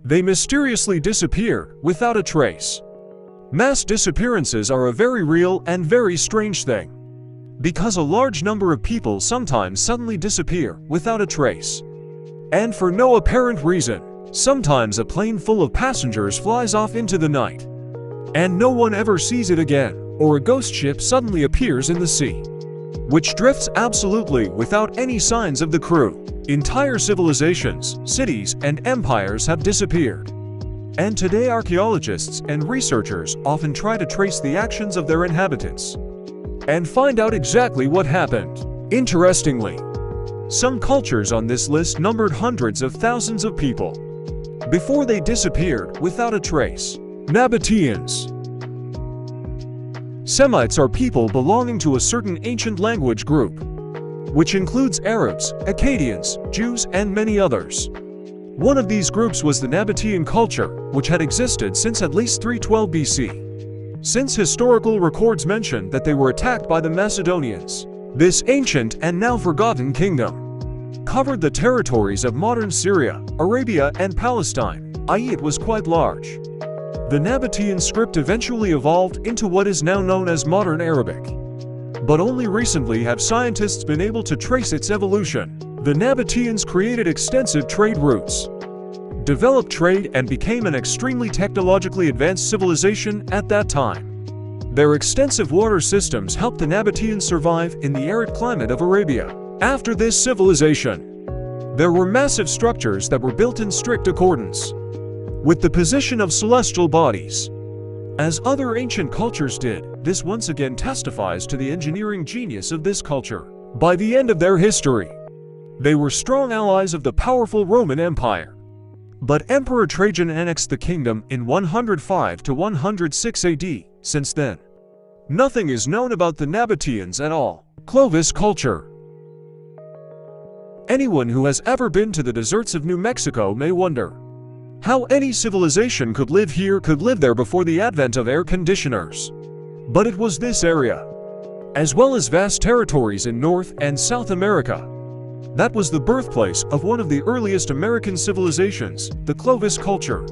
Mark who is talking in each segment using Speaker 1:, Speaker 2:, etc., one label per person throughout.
Speaker 1: They mysteriously disappear without a trace. Mass disappearances are a very real and very strange thing, because a large number of people sometimes suddenly disappear without a trace. And for no apparent reason. Sometimes a plane full of passengers flies off into the night, and no one ever sees it again, or a ghost ship suddenly appears in the sea, which drifts absolutely without any signs of the crew. Entire civilizations, cities, and empires have disappeared. And today archaeologists and researchers often try to trace the actions of their inhabitants and find out exactly what happened. Interestingly, some cultures on this list numbered hundreds of thousands of people before they disappeared without a trace. Nabateans. Semites are people belonging to a certain ancient language group, which includes Arabs, Akkadians, Jews, and many others. One of these groups was the Nabatean culture, which had existed since at least 312 BC. Since historical records mention that they were attacked by the Macedonians, this ancient and now forgotten kingdom covered the territories of modern Syria, Arabia, and Palestine, i.e. it was quite large. The Nabatean script eventually evolved into what is now known as modern Arabic, but only recently have scientists been able to trace its evolution. The Nabateans created extensive trade routes, developed trade, and became an extremely technologically advanced civilization at that time. Their extensive water systems helped the Nabateans survive in the arid climate of Arabia. After this civilization, there were massive structures that were built in strict accordance with the position of celestial bodies. As other ancient cultures did, this once again testifies to the engineering genius of this culture. By the end of their history, they were strong allies of the powerful Roman Empire. But Emperor Trajan annexed the kingdom in 105 to 106 AD. Since then, nothing is known about the Nabateans at all. Clovis culture. Anyone who has ever been to the deserts of New Mexico may wonder how any civilization could live there before the advent of air conditioners. But it was this area, as well as vast territories in North and South America, that was the birthplace of one of the earliest American civilizations, the Clovis culture,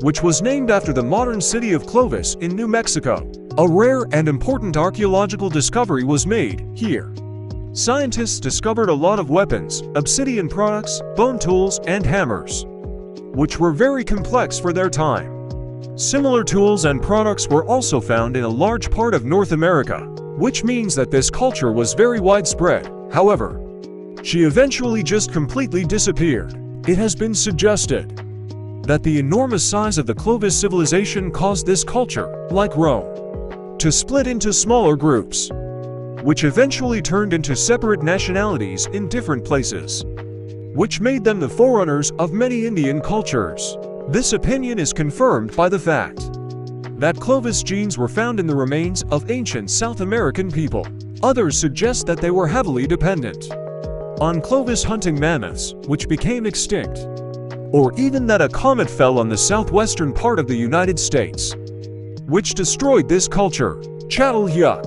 Speaker 1: which was named after the modern city of Clovis in New Mexico. A rare and important archaeological discovery was made here. Scientists discovered a lot of weapons, obsidian products, bone tools, and hammers, which were very complex for their time. Similar tools and products were also found in a large part of North America, which means that this culture was very widespread. However, she eventually just completely disappeared. It has been suggested that the enormous size of the Clovis civilization caused this culture, like Rome, to split into smaller groups, which eventually turned into separate nationalities in different places, which made them the forerunners of many Indian cultures. This opinion is confirmed by the fact that Clovis genes were found in the remains of ancient South American people. Others suggest that they were heavily dependent on Clovis hunting mammoths, which became extinct, or even that a comet fell on the southwestern part of the United States, which destroyed this culture. Çatalhöyük.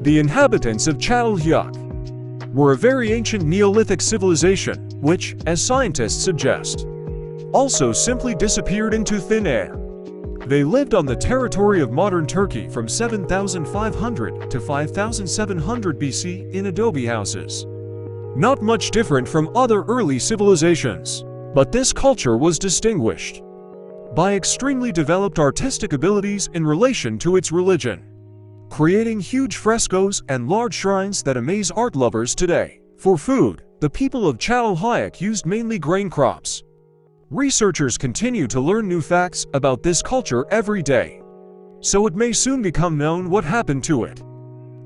Speaker 1: The inhabitants of Çatalhöyük were a very ancient Neolithic civilization, which, as scientists suggest, also simply disappeared into thin air. They lived on the territory of modern Turkey from 7,500 to 5,700 BC in adobe houses. Not much different from other early civilizations. But this culture was distinguished by extremely developed artistic abilities in relation to its religion, creating huge frescoes and large shrines that amaze art lovers today. For food, the people of Çatalhöyük used mainly grain crops. Researchers continue to learn new facts about this culture every day, so it may soon become known what happened to it.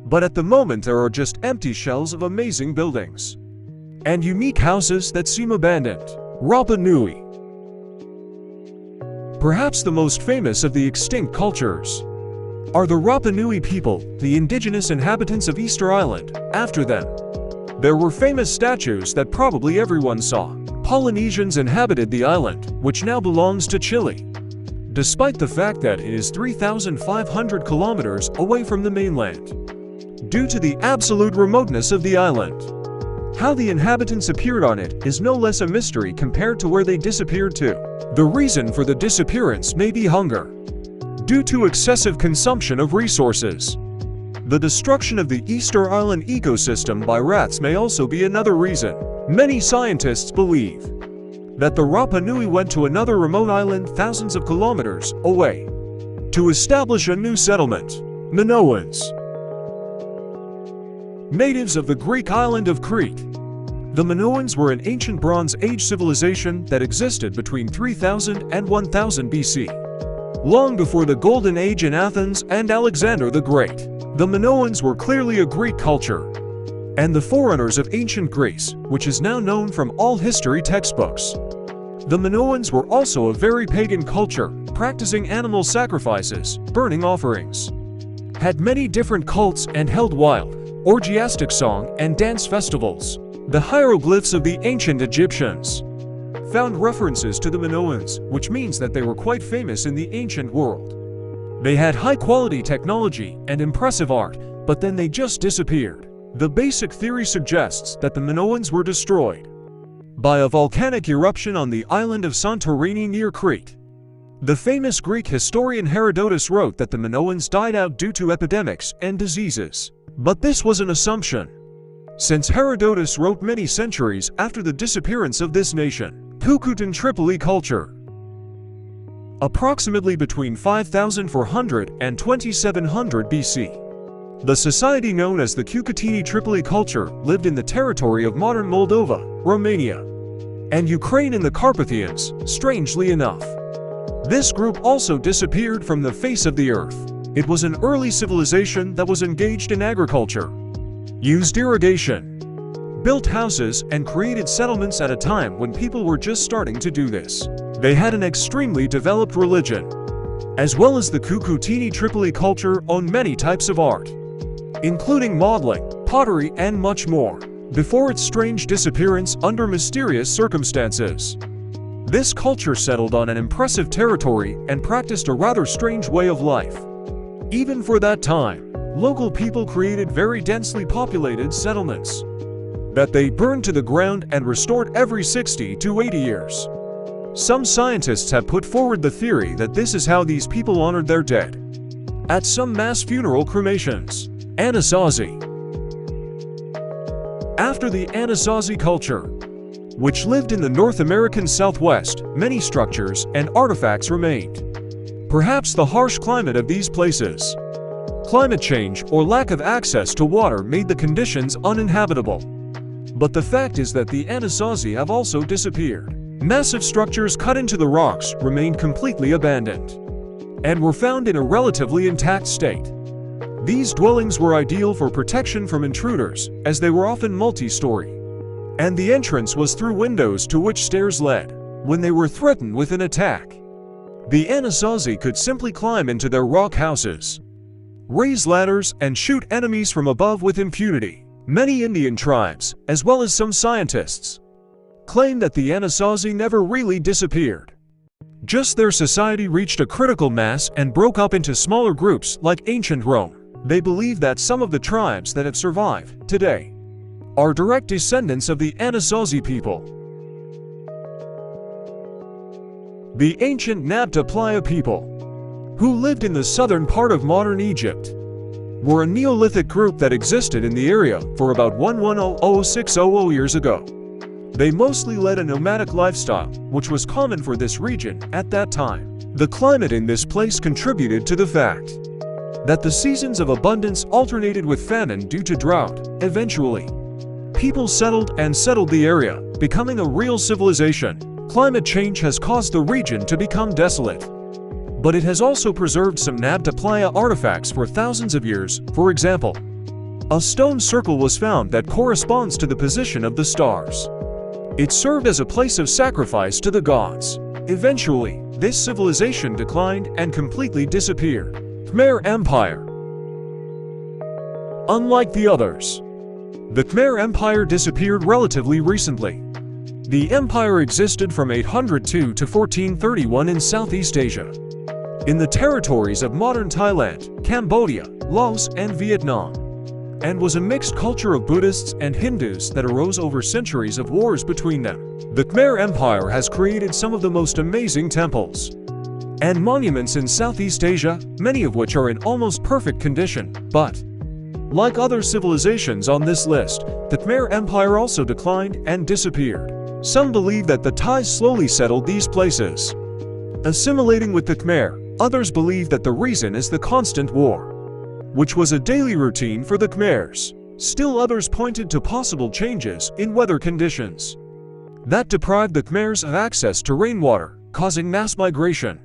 Speaker 1: But at the moment there are just empty shells of amazing buildings and unique houses that seem abandoned. Rapa Nui. Perhaps the most famous of the extinct cultures are the Rapa Nui people, the indigenous inhabitants of Easter Island. After them, there were famous statues that probably everyone saw. Polynesians inhabited the island, which now belongs to Chile, despite the fact that it is 3,500 kilometers away from the mainland. Due to the absolute remoteness of the island, How the inhabitants appeared on it is no less a mystery compared to where they disappeared to. The reason for the disappearance may be hunger, due to excessive consumption of resources. The destruction of the Easter Island ecosystem by rats may also be another reason. Many scientists believe that the Rapa Nui went to another remote island thousands of kilometers away to establish a new settlement. Minoans, natives of the Greek island of Crete. The Minoans were an ancient Bronze Age civilization that existed between 3000 and 1000 BC. Long before the Golden Age in Athens and Alexander the Great, the Minoans were clearly a Greek culture and the forerunners of ancient Greece, which is now known from all history textbooks. The Minoans were also a very pagan culture, practicing animal sacrifices, burning offerings, had many different cults, and held wild, orgiastic song and dance festivals. The hieroglyphs of the ancient Egyptians found references to the Minoans, which means that they were quite famous in the ancient world. They had high-quality technology and impressive art, but then they just disappeared. The basic theory suggests that the Minoans were destroyed by a volcanic eruption on the island of Santorini near Crete. The famous Greek historian Herodotus wrote that the Minoans died out due to epidemics and diseases. But this was an assumption, since Herodotus wrote many centuries after the disappearance of this nation. Cucutan Tripoli culture. Approximately between 5400 and 2700 BC. The society known as the Cucuteni Tripoli culture lived in the territory of modern Moldova, Romania, and Ukraine in the Carpathians, strangely enough. This group also disappeared from the face of the earth. It was an early civilization that was engaged in agriculture, used irrigation, built houses, and created settlements at a time when people were just starting to do this. They had an extremely developed religion, as well as the Cucuteni Tripoli culture owned many types of art, including modeling, pottery, and much more, before its strange disappearance under mysterious circumstances. This culture settled on an impressive territory and practiced a rather strange way of life. Even for that time, local people created very densely populated settlements that they burned to the ground and restored every 60 to 80 years. Some scientists have put forward the theory that this is how these people honored their dead at some mass funeral cremations. Anasazi. After the Anasazi culture, which lived in the North American Southwest, many structures and artifacts remained. Perhaps the harsh climate of these places, climate change, or lack of access to water made the conditions uninhabitable. But the fact is that the Anasazi have also disappeared. Massive structures cut into the rocks remained completely abandoned and were found in a relatively intact state. These dwellings were ideal for protection from intruders, as they were often multi-story, and the entrance was through windows to which stairs led. When they were threatened with an attack, the Anasazi could simply climb into their rock houses, raise ladders, and shoot enemies from above with impunity. Many Indian tribes, as well as some scientists, claim that the Anasazi never really disappeared. Just their society reached a critical mass and broke up into smaller groups like ancient Rome. They believe that some of the tribes that have survived today are direct descendants of the Anasazi people. The ancient Nabta Playa people, who lived in the southern part of modern Egypt, were a Neolithic group that existed in the area for about 1100–0600 years ago. They mostly led a nomadic lifestyle, which was common for this region at that time. The climate in this place contributed to the fact that the seasons of abundance alternated with famine due to drought. Eventually, people settled the area, becoming a real civilization. Climate change has caused the region to become desolate, but it has also preserved some Nabta Playa artifacts for thousands of years. For example, a stone circle was found that corresponds to the position of the stars. It served as a place of sacrifice to the gods. Eventually, this civilization declined and completely disappeared. Khmer Empire. Unlike the others, the Khmer Empire disappeared relatively recently. The empire existed from 802 to 1431 in Southeast Asia, in the territories of modern Thailand, Cambodia, Laos, and Vietnam. and was a mixed culture of Buddhists and Hindus that arose over centuries of wars between them. The Khmer Empire has created some of the most amazing temples and monuments in Southeast Asia, many of which are in almost perfect condition. But, like other civilizations on this list, the Khmer Empire also declined and disappeared. Some believe that the Thais slowly settled these places, assimilating with the Khmer. Others believe that the reason is the constant war, which was a daily routine for the Khmers. Still others pointed to possible changes in weather conditions that deprived the Khmers of access to rainwater, causing mass migration.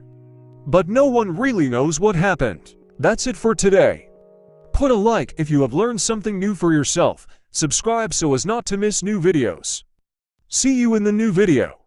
Speaker 1: But no one really knows what happened. That's it for today. Put a like if you have learned something new for yourself. Subscribe so as not to miss new videos. See you in the new video.